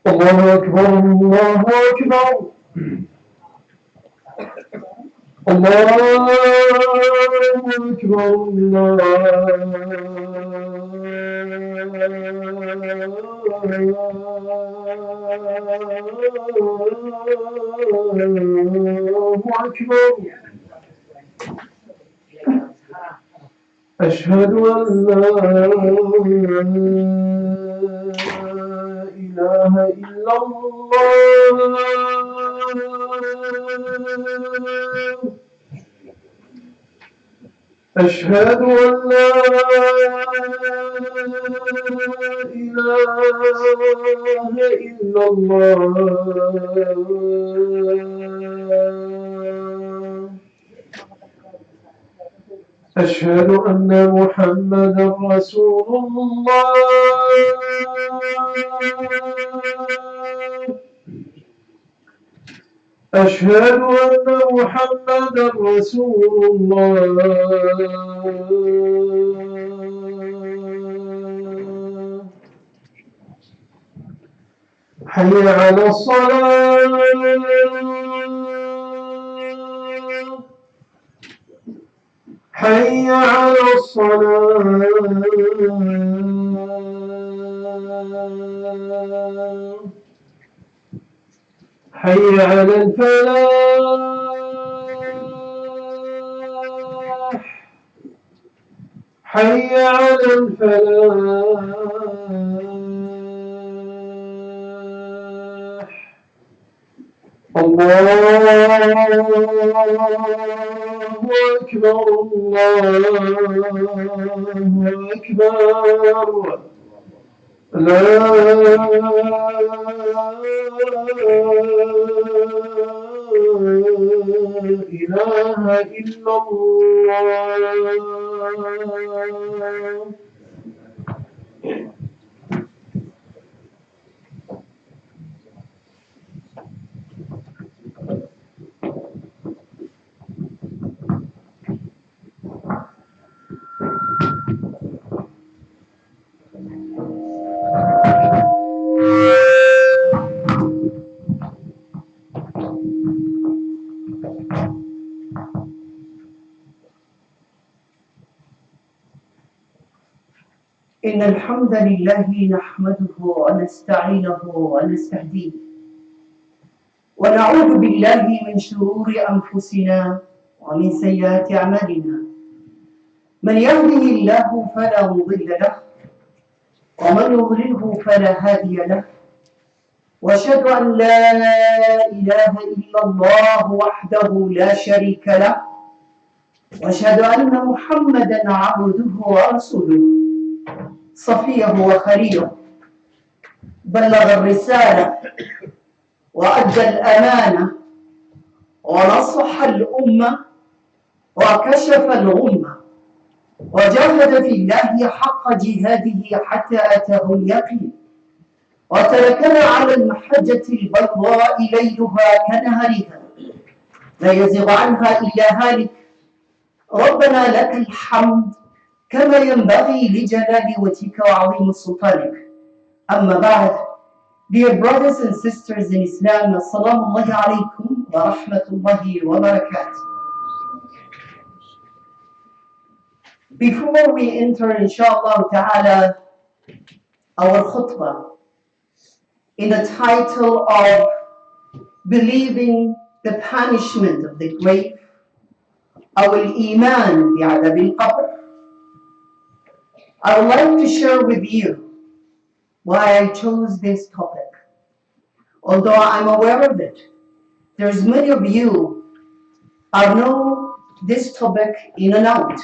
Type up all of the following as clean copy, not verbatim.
الله أكبر الله أكبر الله أكبر الله أكبر أشهد أن لا إله إلا الله أشهد أن لا إله إلا الله أشهد أن محمدا رسول الله أشهد أن محمدا رسول الله حي على الصلاة حي على الصلاة حي على الفلاح حي على الفلاح الله أكبر الله أكبر لا إله إلا الله إن الحمد لله نحمده ونستعينه ونستهديه ونعوذ بالله من شرور أنفسنا ومن سيئات أعمالنا من يهده الله فلا مضل له ومن يضلله فلا هادي له وأشهد أن لا إله إلا الله وحده لا شريك له وأشهد أن محمدا عبده ورسوله صفيه وخليله بلغ الرسالة وأدى الأمانة ونصح الأمة وكشف الغمة وجاهد في الله حق جهاده حتى أتاه اليقين وتركنا على المحجة البيضاء ليلها كنهارها لا يزغ عنها إلا هالك ربنا لك الحمد كما ينبغي لجلال وجهك وعظيم سلطانك أما بعد. Dear brothers and sisters in Islam, Assalamu alaikum wa rahmatullahi wa barakatuh. Before we enter, inshallah ta'ala, our khutbah, in the title of Believing the Punishment of the Grave, our Iman bi'adab al-qabr, I would like to share with you why I chose this topic. Although I'm aware of it, there's many of you know this topic in and out.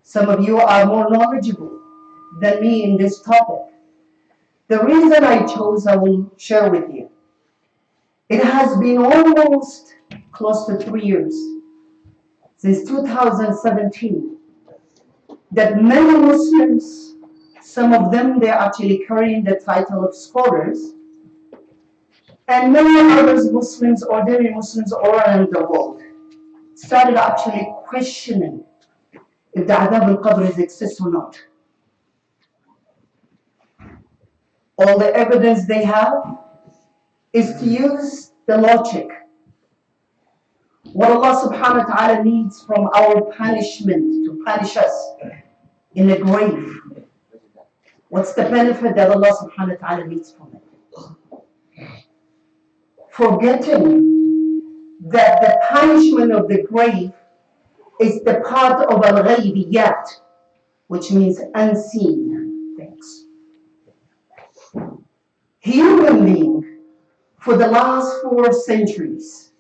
Some of you are more knowledgeable than me in this topic. The reason I chose, I will share with you. It has been almost close to 3 years, since 2017, that many Muslims, some of them, they're actually carrying the title of scholars, and many others Muslims, ordinary Muslims all around the world, started actually questioning if the adab al-qabr exists or not. All the evidence they have is to use the logic. What Allah subhanahu wa ta'ala needs from our punishment to punish us in the grave. What's the benefit that Allah subhanahu wa ta'ala needs from it? Forgetting that the punishment of the grave is the part of al-ghaybiyat, which means unseen things. Human being, for the last 4 centuries,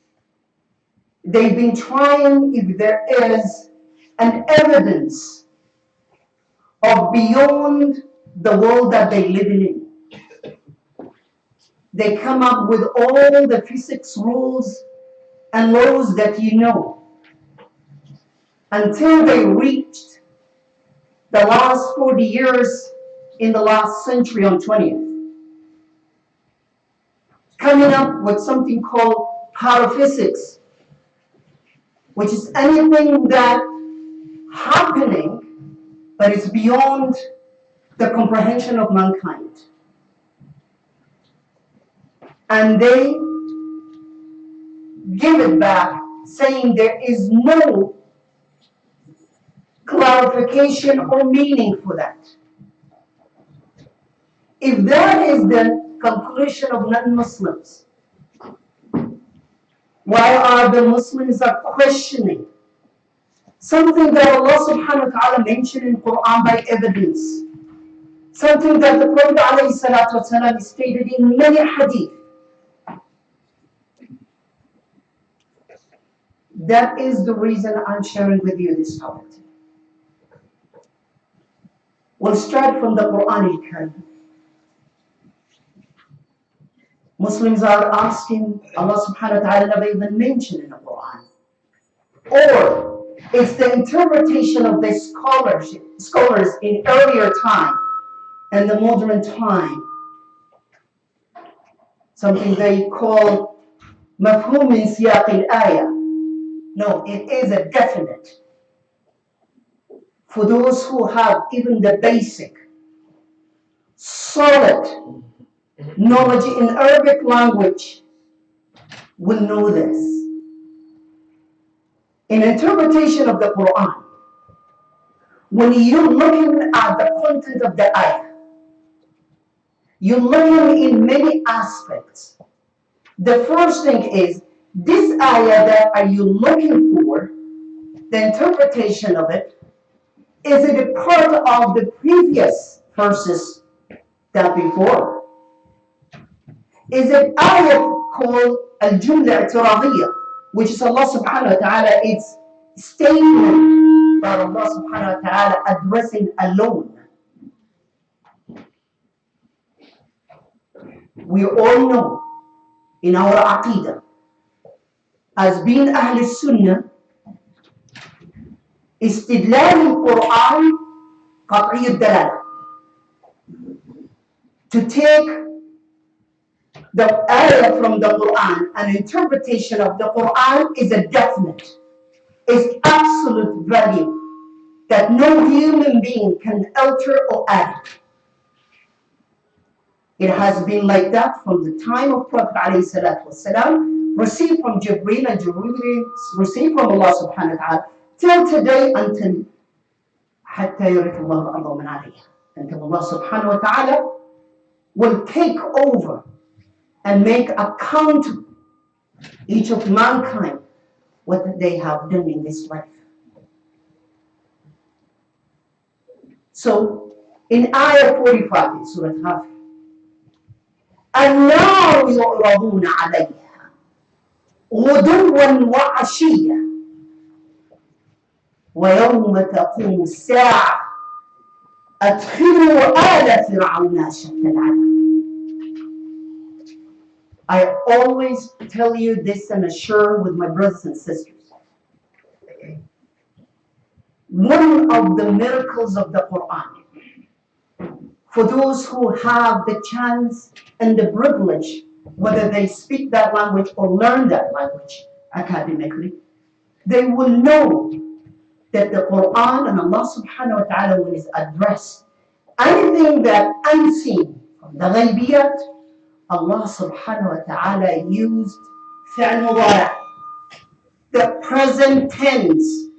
they've been trying if there is an evidence of beyond the world that they live in. They come up with all the physics rules and laws that you know, until they reached the last 40 years in the last century on 20th, coming up with something called paraphysics, which is anything that happening, but it's beyond the comprehension of mankind. And they give it back, saying there is no clarification or meaning for that. If that is the conclusion of non-Muslims, why are the Muslims are questioning something that Allah subhanahu wa ta'ala mentioned in Quran by evidence, something that the Prophet ﷺ stated in many hadith? That is the reason I'm sharing with you this topic. We'll start from the Quran al-Karim. Muslims are asking, Allah subhanahu wa ta'ala never even mentioned in the Quran. Or it's the interpretation of the scholars in earlier time and the modern time. Something they call mafhum min siyaq al-ayah. No, it is a definite. For those who have even the basic, solid knowledge in Arabic language will know this. In interpretation of the Quran, when you're looking at the content of the ayah, you're looking in many aspects. The first thing is, this ayah that are you looking for, the interpretation of it, is it a part of the previous verses that before? Is it ayah called al-jumla i'tiradiyya, which is Allah subhanahu wa ta'ala, it's statement that Allah subhanahu wa ta'ala addressing alone. We all know in our aqidah, as being Ahl Sunnah, استدلال القرآن قطعي الدلالة. To take the ayah from the Quran, an interpretation of the Quran is a definite, is absolute value that no human being can alter or add. It has been like that from the time of Prophet ﷺ, received from Jibreel and Jibreel received from Allah subhanahu wa ta'ala, till today, until حتى يرث الله الأرض ومن عليها, until Allah subhanahu wa ta'ala will take over and make accountable each of mankind what they have done in this life. So in ayah 45 in Surah Hafir, النار يعرضون عليها غدوا وعشيا ويوم تقوم الساعة أدخلوا آل فرعون أشد العذاب. I always tell you this and assure with my brothers and sisters. One of the miracles of the Quran, for those who have the chance and the privilege, whether they speak that language or learn that language academically, they will know that the Quran and Allah subhanahu wa ta'ala, when is addressed, anything that unseen from the ghaybiyat, Allah subhanahu wa ta'ala used fi'l mudari', the present tense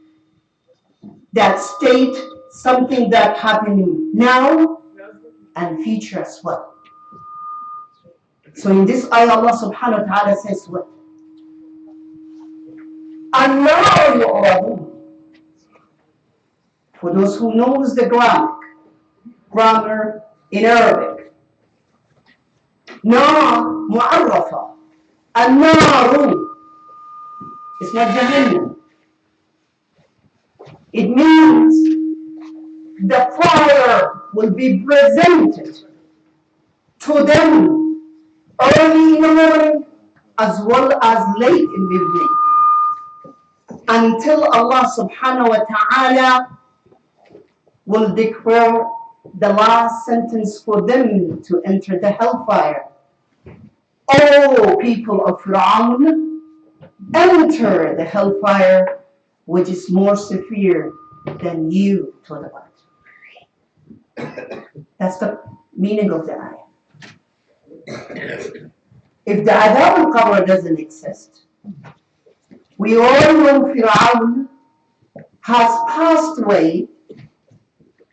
that state something that happening now and future as well. So in this ayah, Allah subhanahu wa ta'ala says what? Allah yu'radun. For those who knows the grammar in Arabic. Na mu'arrafa. An-naru. It's not Jahannam. It means the fire will be presented to them early in the morning as well as late in the evening, until Allah subhanahu wa ta'ala will declare the last sentence for them to enter the hellfire. O people of Fir'aun, enter the hellfire, which is more severe than you to the bottom. That's the meaning of the ayah. If the adab al-qabr doesn't exist, we all know Fir'aun has passed away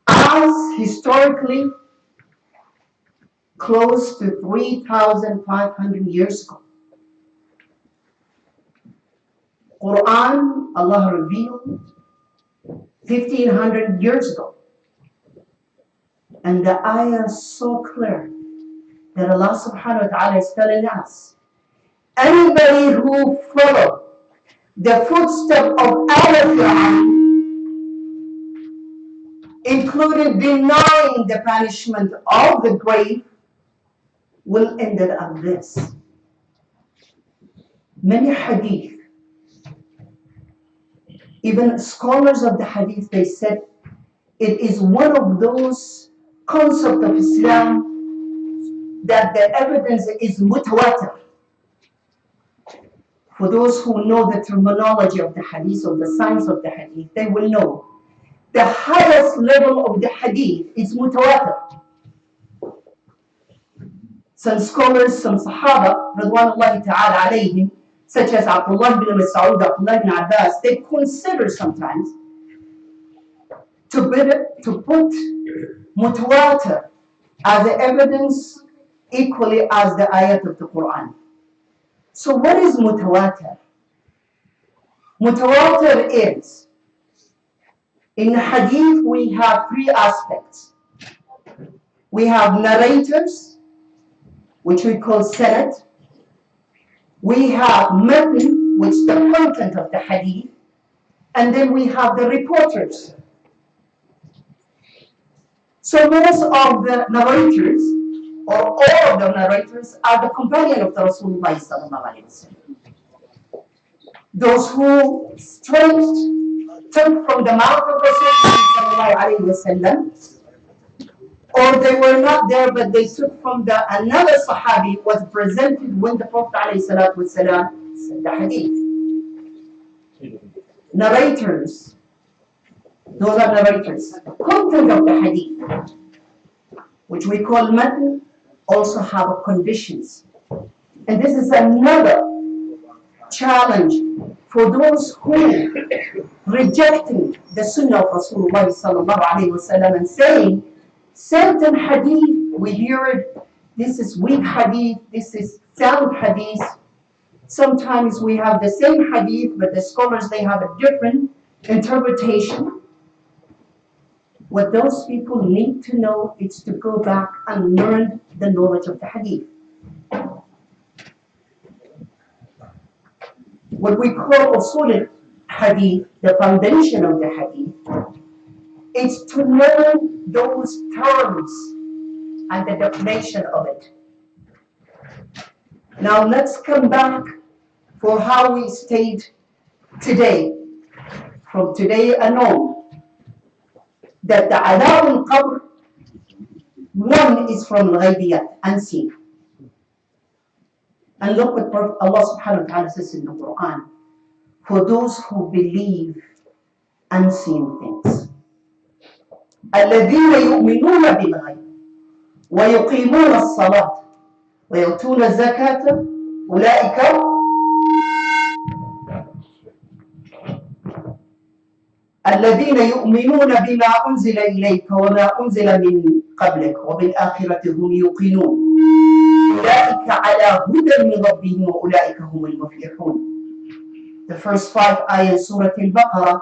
as historically close to 3,500 years ago. Quran, Allah revealed 1,500 years ago. And the ayah is so clear that Allah subhanahu wa ta'ala is telling us, anybody who follows the footsteps of Fir'aun, including denying the punishment of the grave, will end up this. Many hadith, even scholars of the hadith, they said it is one of those concepts of Islam that the evidence is mutawatir. For those who know the terminology of the hadith, or the science of the hadith, they will know the highest level of the hadith is mutawatir. Some scholars, some Sahaba, Radwanullahi ta'ala alayhim, such as Abdullah bin Mas'ud, Abdullah bin Abbas, they consider sometimes to put mutawatir as the evidence equally as the ayat of the Quran. So what is mutawatir? Mutawatir is, in hadith we have three aspects. We have narrators, which we call sanad. We have matn, which is the content of the hadith. And then we have the reporters. So most of the narrators, or all of the narrators, are the companion of the Rasulullah sallallahu alaihi wasallam. Those who straight took from the mouth of Rasulullah sallallahu alaihi wasallam, or they were not there, but they took from another Sahabi was presented when the Prophet alayhi salatu wasalam said the hadith. Narrators, those are narrators. The content of the hadith, which we call matn, also have conditions. And this is another challenge for those who rejecting the sunnah of Rasulullah sallallahu alaihi wasallam and saying certain hadith, we hear it, this is weak hadith, this is sound hadith. Sometimes we have the same hadith, but the scholars, they have a different interpretation. What those people need to know is to go back and learn the knowledge of the hadith. What we call usul hadith, the foundation of the hadith, is to learn those terms and the definition of it. Now let's come back for how we state today, from today and on, that the adab al-qabr, one is from ghaybiyat, unseen. And look what Allah subhanahu wa ta'ala says in the Quran. For those who believe unseen things. الذين يؤمنون بالغيب ويقيمون الصلاة ويؤتون الزكاة أولئك الذين يؤمنون بما أنزل إليك وما أنزل من قبلك وبالآخرة هم يوقنون أولئك على هدى من ربهم وأولئك هم المفلحون. The first 5 ayahs Surah Al-Baqarah,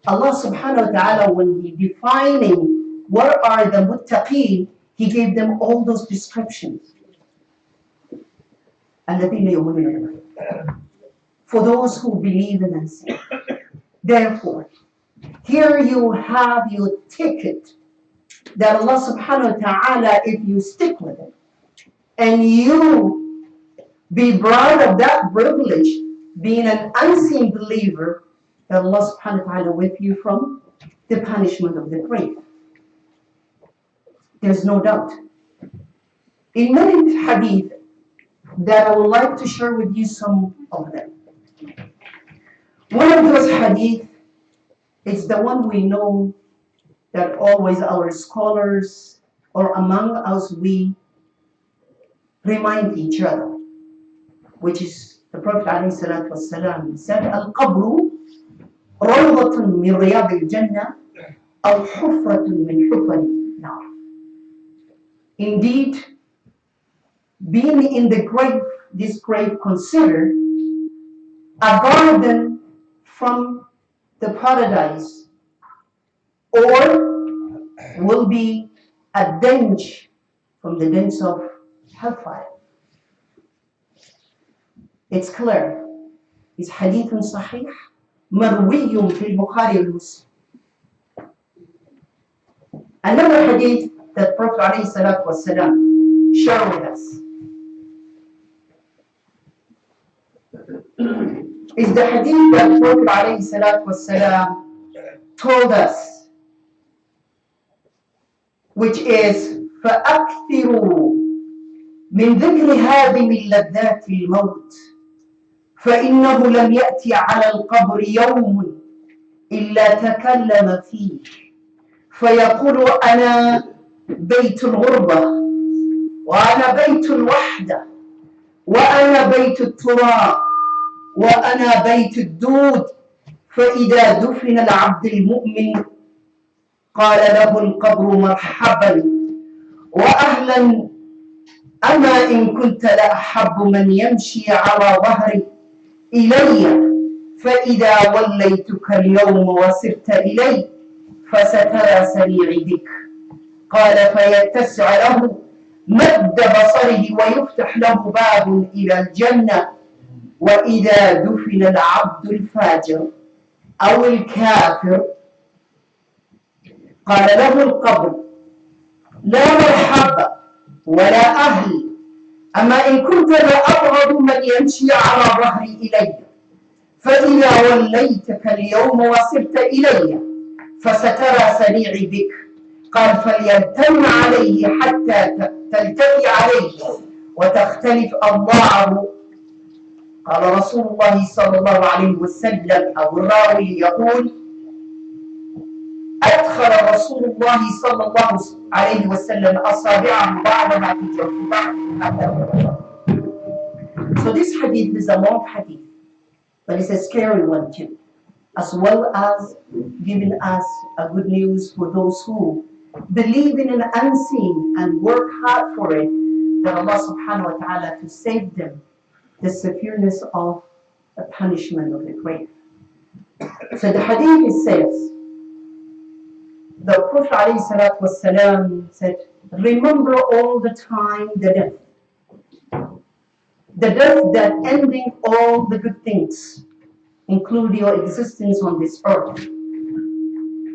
Allah subhanahu wa ta'ala, when he defining what are the muttaqeen, he gave them all those descriptions. الذين يؤمنون بالغيب, for those who believe in unseen. Therefore, here you have your ticket that Allah subhanahu wa ta'ala, if you stick with it and you be proud of that privilege, being an unseen believer, that Allah subhanahu wa ta'ala with you from the punishment of the grave. There's no doubt. In many hadith that I would like to share with you some of them. One of those hadith is the one we know that always our scholars or among us we remind each other, which is the Prophet ﷺ said, Al-Qabru rawdatun min riyad al-Jannah aw hufratun min hufar al-nar. Indeed, being in the grave, this grave considered a garden from the paradise, or will be a dench from the dens of hellfire. It's clear. It's hadith sahih, marwiyun fil Bukhari al-Muslim. Another hadith that Prophet ﷺ shared with us is the hadith that Prophet ﷺ told us, which is فَأَكْثِرُوا مِنْ ذِكْرِ هَادِمِ اللَّذَّاتِ الْمَوْتِ فَإِنَّهُ لَمْ يَأْتِ عَلَى الْقَبْرِ يَوْمٌ إِلَّا تَكَلَّمَ فِيهِ فيقول أنا بيت الغربة وأنا بيت الوحدة وأنا بيت التراب وأنا بيت الدود. فإذا دفن العبد المؤمن قال له القبر مرحبا وأهلا، أما إن كنت لأحب من يمشي على ظهري إلي فإذا وليتك اليوم وسرت إلي فسترى سريعي بك. قال فيتسع له مد بصره ويفتح له باب إلى الجنة. وإذا دفن العبد الفاجر أو الكافر قال له القبر لا مرحبا ولا أهل، أما إن كنت لأبغض من يمشي على ظهري إلي فإذا وليتك اليوم وصرت إلي فسترى سريعي بك. قال فليلتم عليه حتى تلتفي عليه وتختلف أضلاعه. قال رسول الله صلى الله عليه وسلم، أو الراوي يقول أدخل رسول الله صلى الله عليه وسلم أصابعه بعضها في جوف بعض. So this hadith is a long hadith, but it's a scary one too, as well as giving us a good news for those who believe in an unseen and work hard for it, that Allah subhanahu wa ta'ala to save them the severeness of the punishment of the grave. So the hadith says, the Prophet ﷺ said, remember all the time the death that ending all the good things, include your existence on this earth.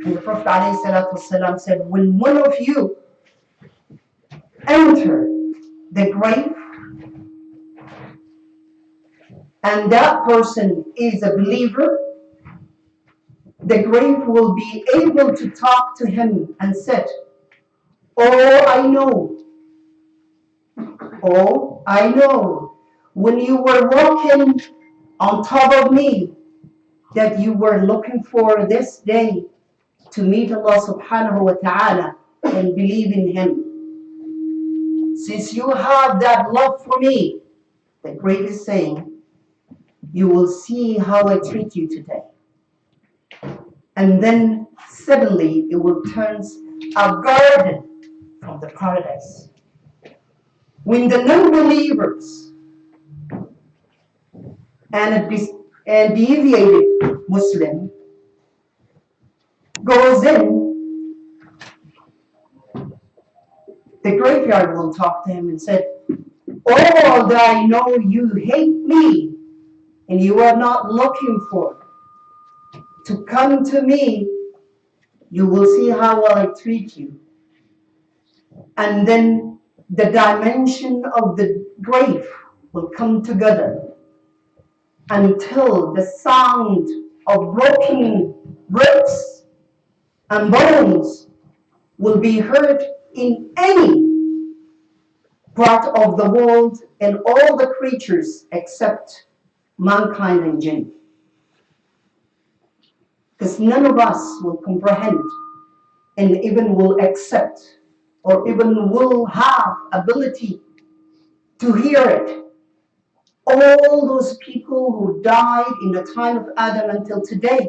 And the Prophet ﷺ said, when one of you enter the grave, and that person is a believer, the grave will be able to talk to him and said, oh, I know, when you were walking on top of me, that you were looking for this day to meet Allah subhanahu wa ta'ala and believe in Him. Since you have that love for me, the great is saying, you will see how I treat you today. And then suddenly it will turn a garden from the paradise. When the non-believers and deviated Muslim goes in, the graveyard will talk to him and said, although I know you hate me and you are not looking for to come to me, you will see how well I treat you. And then the dimension of the grave will come together until the sound of broken bricks and bones will be heard in any part of the world and all the creatures except mankind and jinn. Because none of us will comprehend and even will accept or even will have ability to hear it. All those people who died in the time of Adam until today,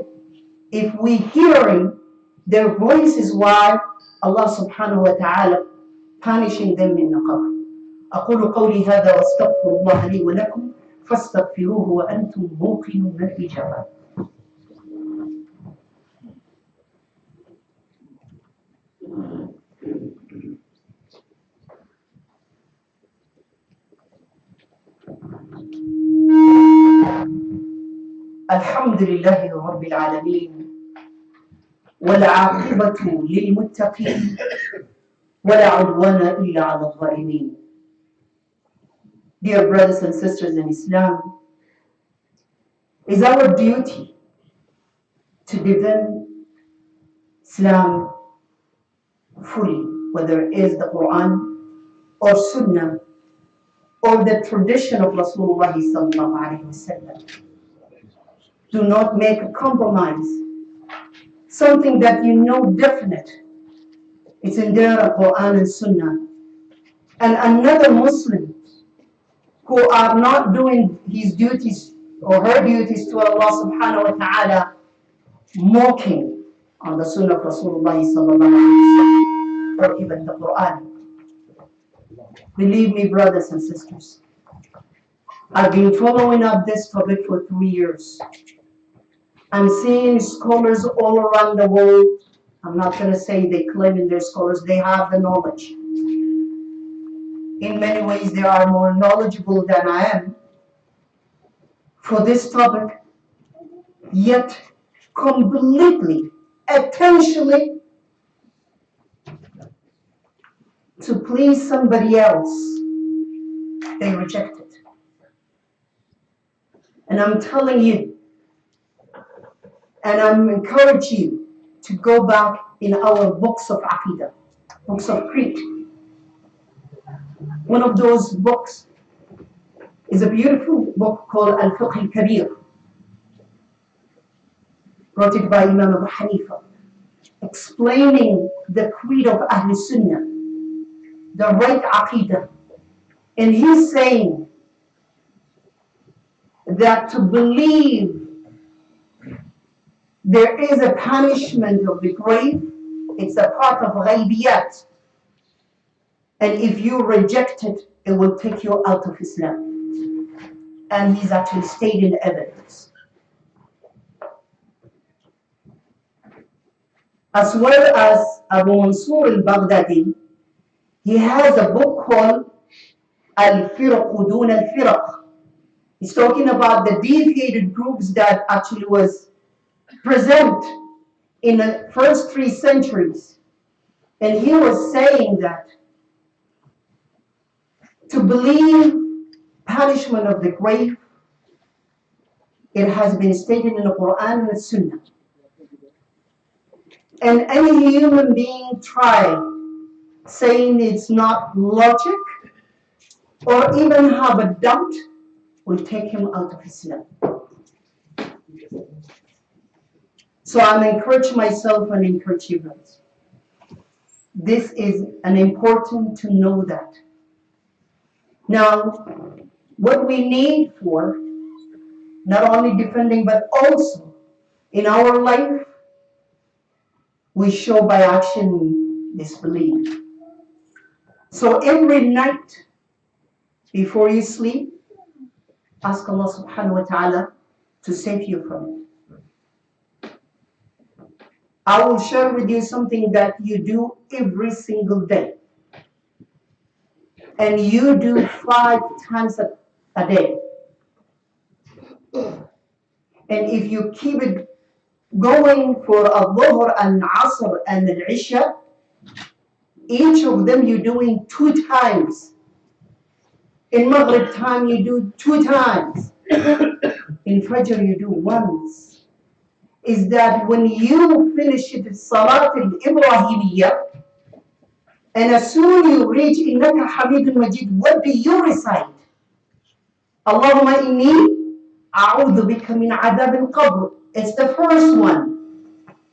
if we hearing their voices, why Allah subhanahu wa ta'ala punishing them in the qabr. أقول قولي هذا واستغفر الله لي ولكم فاستغفروه وأنتم موقنون الإجابة. الحمد لله رب العالمين والعاقبة للمتقين ولا عدوان إلا على الظالمين. Dear brothers and sisters in Islam, it's our duty to defend Islam fully, whether it is the Quran or Sunnah or the tradition of Rasulullah sallallahu alaihi wasallam. Do not make a compromise. Something that you know definite, it's in their Quran and Sunnah. And another Muslim who are not doing his duties or her duties to Allah subhanahu wa ta'ala, mocking on the Sunnah of Rasulullah sallallahu alaihi wasallam or even the Quran. Believe me, brothers and sisters, I've been following up this topic for 3 years. I'm seeing scholars all around the world. I'm not going to say they claim in their scholars, they have the knowledge. In many ways, they are more knowledgeable than I am for this topic, yet completely, intentionally, to please somebody else, they reject it. And I'm telling you, and I'm encouraging you to go back in our books of Aqidah, books of creed. One of those books is a beautiful book called Al-Fiqh al-Kabir, written by Imam Abu Hanifa, explaining the creed of Ahl Sunnah, the right Aqidah. And he's saying that to believe there is a punishment of the grave, it's a part of ghaibiyat. And if you reject it, it will take you out of Islam. And he's actually stating evidence. As well as Abu Mansur al-Baghdadi, he has a book called Al-Firq Dun al-Firq. He's talking about the deviated groups that actually was present in the first 3 centuries. And he was saying that to believe punishment of the grave, it has been stated in the Quran and the Sunnah. And any human being try saying it's not logic or even have a doubt will take him out of Islam. So I'm encouraging myself and encourage you guys. This is an important to know that. Now, what we need for not only defending but also in our life, we show by action this belief. So every night before you sleep, ask Allah subhanahu wa ta'ala to save you from it. I will share with you something that you do every single day. And you do 5 times a day. And if you keep it going for a dhuhr and asr and an isha, each of them you're doing 2 times. In maghrib time you do 2 times. In fajr you do once. Is that when you finish the salat al-ibrahimiyya, and as soon you reach innaka hamidun majid, what do you recite? Allahumma inni a'udhu bika min adab al-qabr. It's the first one.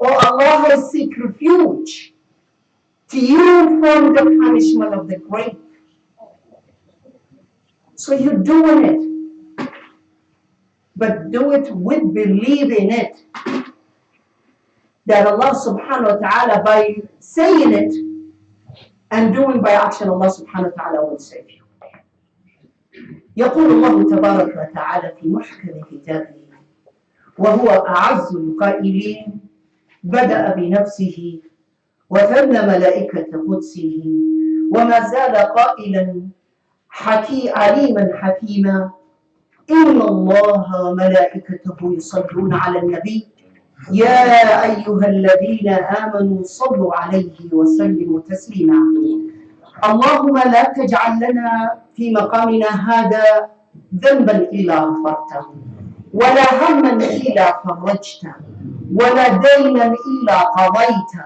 Oh Allah, I seek refuge to you from the punishment of the grave. So you're doing it, but do it with belief in it. That Allah subhanahu wa ta'ala, by saying it and doing by action, Allah subhanahu wa ta'ala will save you. يقول الله تبارك وتعالى في محكم كتابه وهو أعز القائلين بدأ بنفسه وثنى ملائكة قدسه وما زال قائلا عليما حكيما إن الله وملائكته يصلون على النبي يا أيها الذين آمنوا صلوا عليه وسلموا تسليما. اللهم لا تجعل لنا في مقامنا هذا ذنبا إلا غفرته ولا هما إلا فرجته ولا دينا إلا قضيته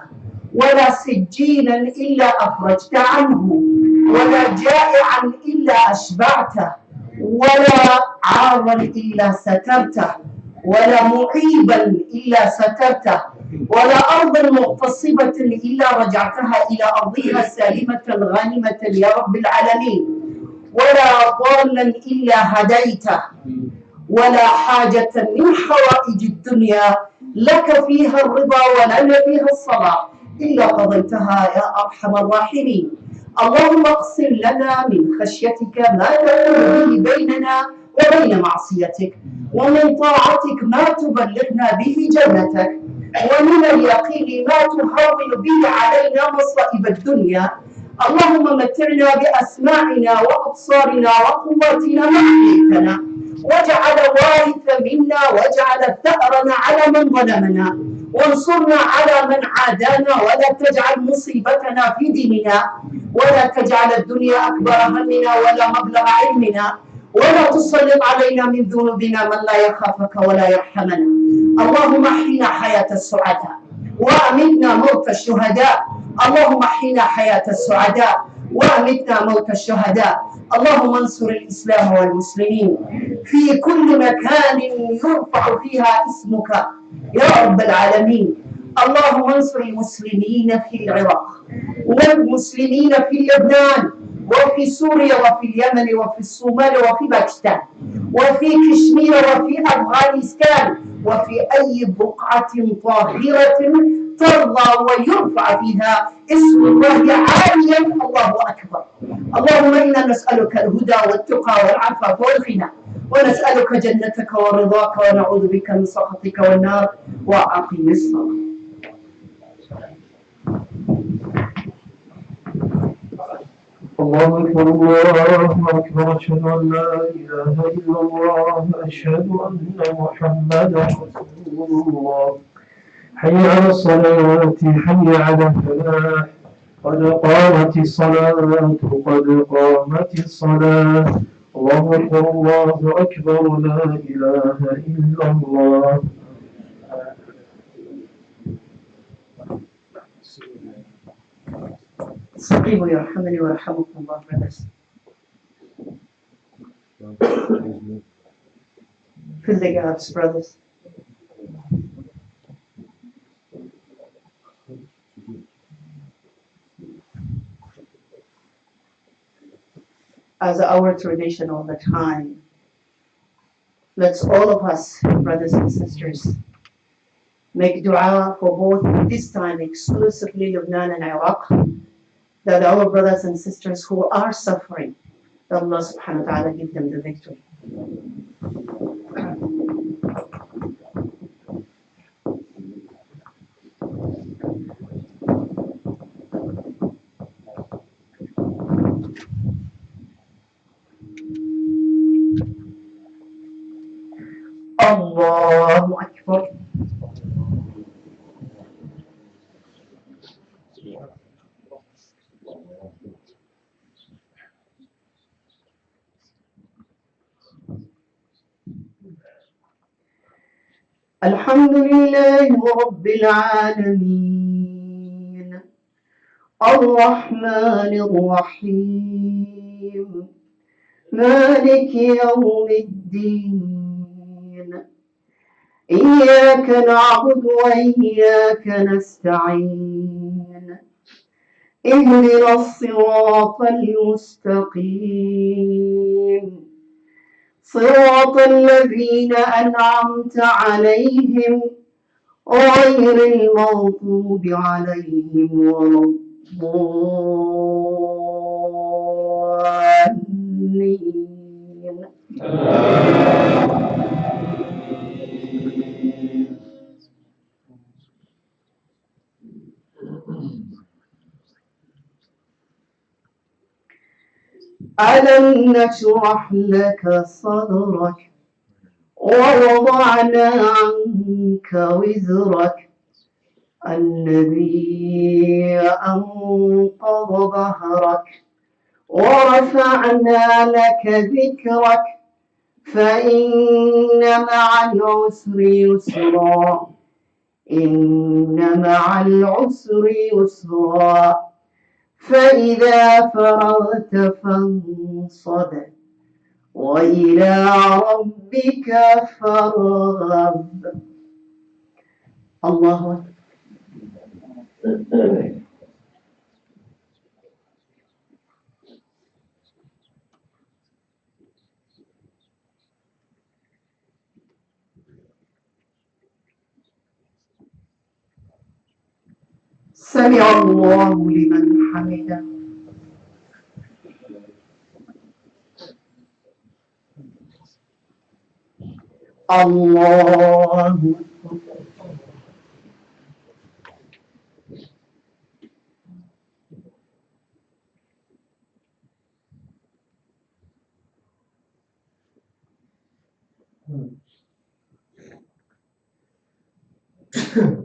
ولا سجينا إلا أفرجت عنه ولا جائعا إلا أشبعته ولا عارا إلا سترته ولا معيبا إلا سترته ولا أرضا مغتصبة إلا رجعتها إلى أرضها سالمة غانمة يا رب العالمين ولا ضالا إلا هديته ولا حاجة من حوائج الدنيا لك فيها الرضا ولنا فيها الصلاح إلا قضيتها يا أرحم الراحمين. اللهم اقسم لنا من خشيتك ما تحول به بيننا وبين معصيتك ومن طاعتك ما تبلغنا به جنتك ومن اليقين ما تهون به علينا مصائب الدنيا. اللهم متعنا بأسماعنا وأبصارنا وقواتنا ما أحييتنا واجعل وارث منا واجعل ثأرنا على من ظلمنا وانصرنا على من عادانا ولا تجعل مصيبتنا في ديننا ولا تجعل الدنيا أكبر همنا ولا مبلغ علمنا ولا تسلط علينا من ذنوبنا من لا يخافك ولا يرحمنا. اللهم احينا حياة السعداء وأمتنا موت الشهداء. اللهم احينا حياة السعداء وأمتنا موت الشهداء. اللهم انصر الإسلام والمسلمين في كل مكان يرفع فيها اسمك يا رب العالمين. اللهم انصر المسلمين في العراق والمسلمين في لبنان وفي سوريا وفي اليمن وفي الصومال وفي باكستان وفي كشمير وفي أفغانستان وفي أي بقعة طاهرة ترضى ويرفع فيها اسم الله عاليا. الله أكبر. اللهم إنا نسألك الهدى والتقى والعفاف والغنى ونسألك جنتك ورضاك ونعوذ بك من سخطك والنار. وأقم الصلاة. الله أكبر الله أكبر أشهد أن لا إله إلا الله أشهد أن محمدا رسول الله. حي على الصلاة حي على الفلاح قد قامت الصلاة قد قامت الصلاة. الله أكبر الله أكبر لا إله إلا الله. استقيموا يرحمني ويرحمكم الله. Fill the gaps, brothers. as our tradition all the time, let's all of us, brothers and sisters, make dua for both, this time exclusively Lebanon and Iraq, that our brothers and sisters who are suffering, that Allah subhanahu wa ta'ala give them the victory. Allahu Akbar. الحمد لله رب العالمين الرحمن الرحيم مالك يوم الدين إياك نعبد وإياك نستعين اهدنا الصراط المستقيم صراط الذين أنعمت عليهم غير المغضوب عليهم ولا الضالين. ألم نشرح لك صدرك ووضعنا عنك وزرك الذي أنقض ظهرك ورفعنا لك ذكرك فإن مع العسر يسرا إن مع العسر يسرا فإذا فرغت فانصب وإلى ربك فارغب. الله أكبر. سمع الله لمن حمده. الله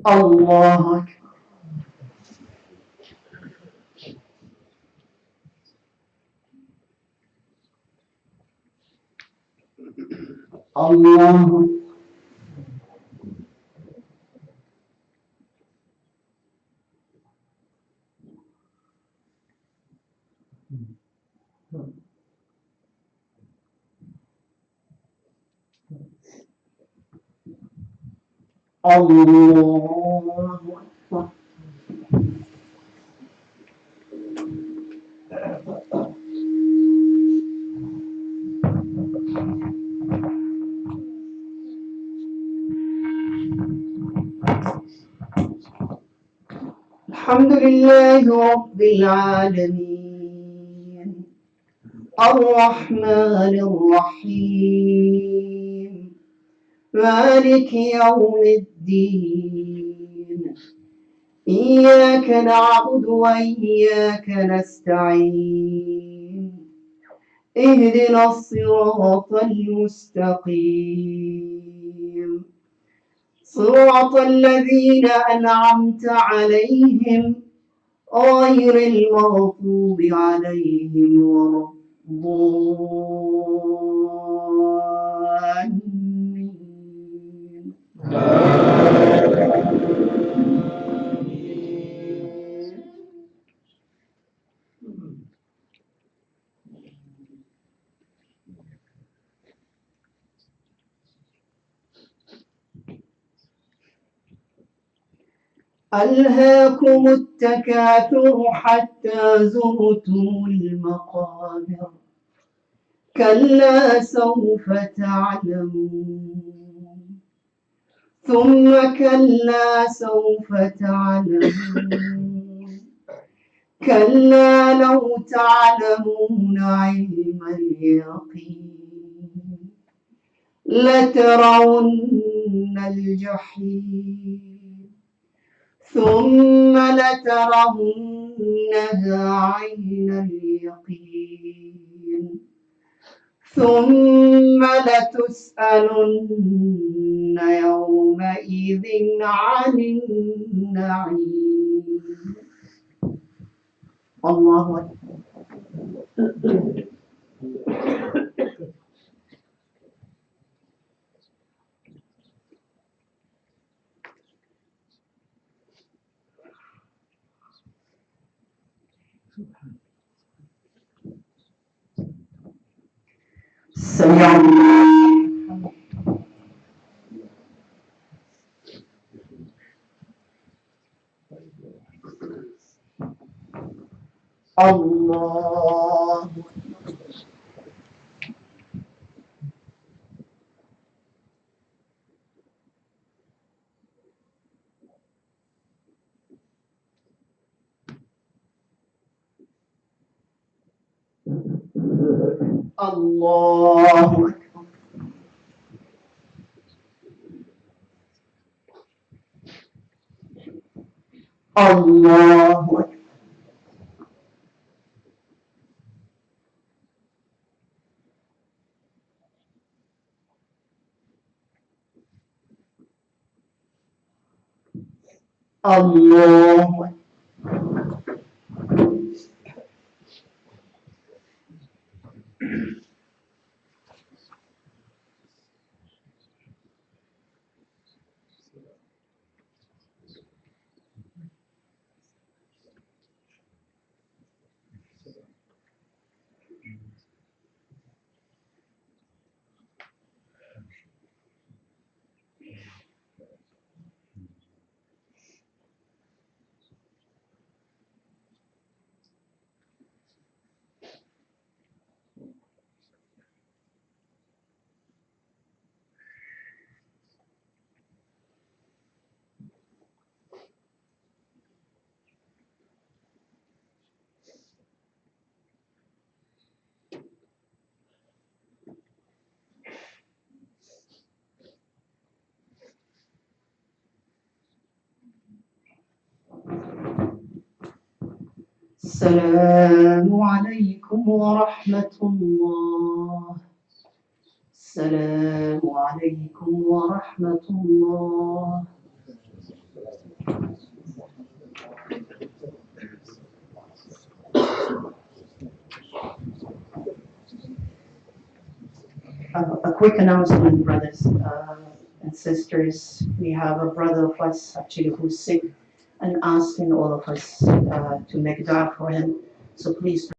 الله أكبر. الله الله أكبر. الحمد لله رب العالمين الرحمن الرحيم مالك يوم الدين إياك نعبد وإياك نستعين اهدنا الصراط المستقيم صراط الذين أنعمت عليهم غير المغضوب عليهم ولا الضالين. ألهاكم التكاثر حتى زرتم المقابر كلا سوف تعلمون ثم كلا سوف تعلمون كلا لو تعلمون علم اليقين لترون الجحيم ثم لترونها عين اليقين ثم لتسألن يومئذ عن النعيم. الله أكبر. سمع الله الله الله الله. السلام عليكم ورحمة الله. السلام عليكم ورحمة الله. A quick announcement, brothers and sisters. We have a brother of us actually who's sick and asking all of us to make dua for him. So please